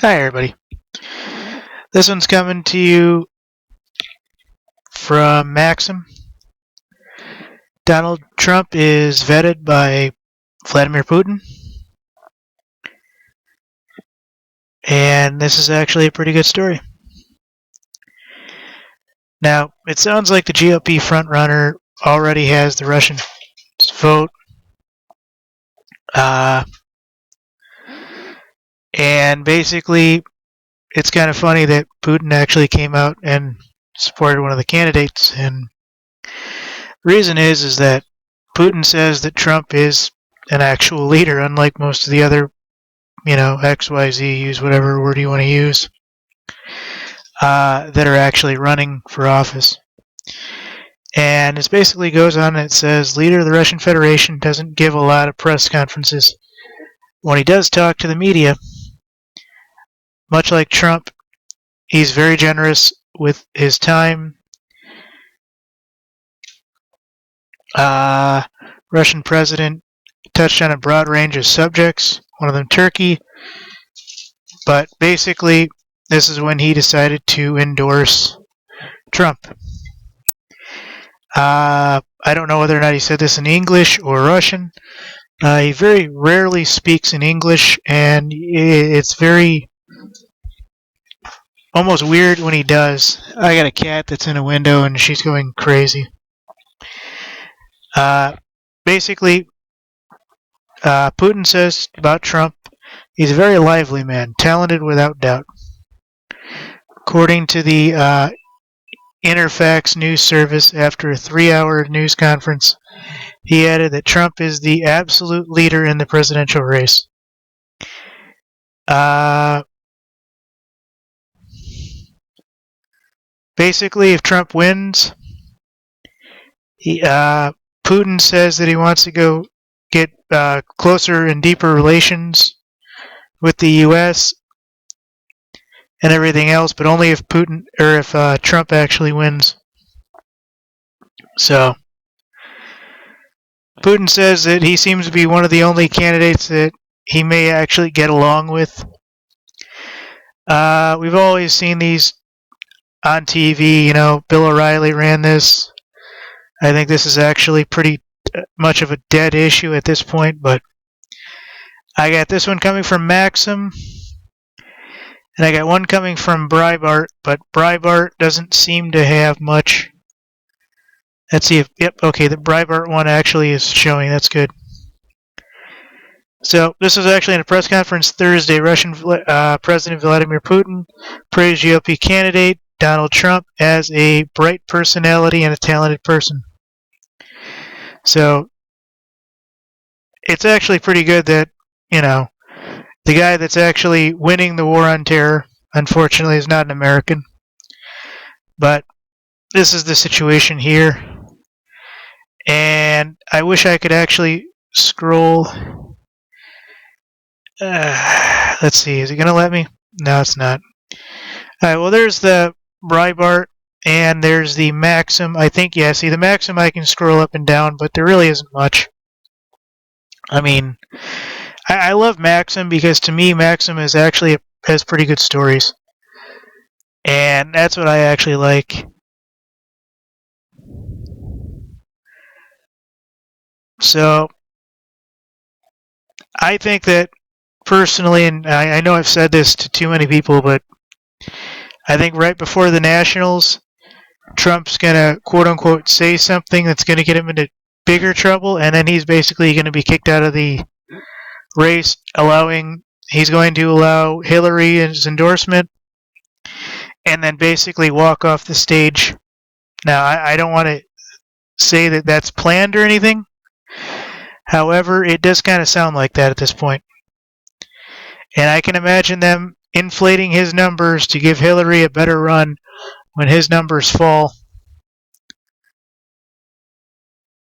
Hi, everybody. This one's coming to you from Maxim. Donald Trump is vetted by Vladimir Putin. And this is actually a pretty good story. Now, it sounds like the GOP frontrunner already has the Russian vote. And basically, it's kind of funny that Putin actually came out and supported one of the candidates. And the reason is that Putin says that Trump is an actual leader, unlike most of the other, XYZ, use whatever word you want to use, that are actually running for office. And it basically goes on and it says, leader of the Russian Federation doesn't give a lot of press conferences. When he does talk to the media, much like Trump, he's very generous with his time. Russian president touched on a broad range of subjects, one of them Turkey. But basically, this is when he decided to endorse Trump. I don't know whether or not he said this in English or Russian. He very rarely speaks in English, and it's very almost weird when he does. I got a cat that's in a window, and she's going crazy. Basically, Putin says about Trump, he's a very lively man, talented without doubt. According to the Interfax news service, after a 3-hour news conference, he added that Trump is the absolute leader in the presidential race. Basically, if Trump wins, Putin says that he wants to go get closer and deeper relations with the U.S. and everything else, but only if Trump actually wins. So, Putin says that he seems to be one of the only candidates that he may actually get along with. We've always seen these on TV. Bill O'Reilly ran this. I think this is actually pretty much of a dead issue at this point, but I got this one coming from Maxim, and I got one coming from Breitbart, but Breitbart doesn't seem to have much. Let's see if, okay, the Breitbart one actually is showing. That's good. So this was actually in a press conference Thursday. Russian President Vladimir Putin praised GOP candidate Donald Trump as a bright personality and a talented person. So it's actually pretty good that, the guy that's actually winning the war on terror, unfortunately, is not an American. But this is the situation here. And I wish I could actually scroll. Let's see, is it going to let me? No, it's not. Alright, well, there's the Breitbart, and there's the Maxim. I think, yeah, see, the Maxim I can scroll up and down, but there really isn't much. I mean, I love Maxim because to me, Maxim is actually has pretty good stories. And that's what I actually like. So, I think that personally, and I know I've said this to too many people, but I think right before the Nationals, Trump's going to, quote-unquote, say something that's going to get him into bigger trouble, and then he's basically going to be kicked out of the race, he's going to allow Hillary his endorsement, and then basically walk off the stage. Now, I don't want to say that that's planned or anything. However, it does kind of sound like that at this point. And I can imagine them inflating his numbers to give Hillary a better run when his numbers fall.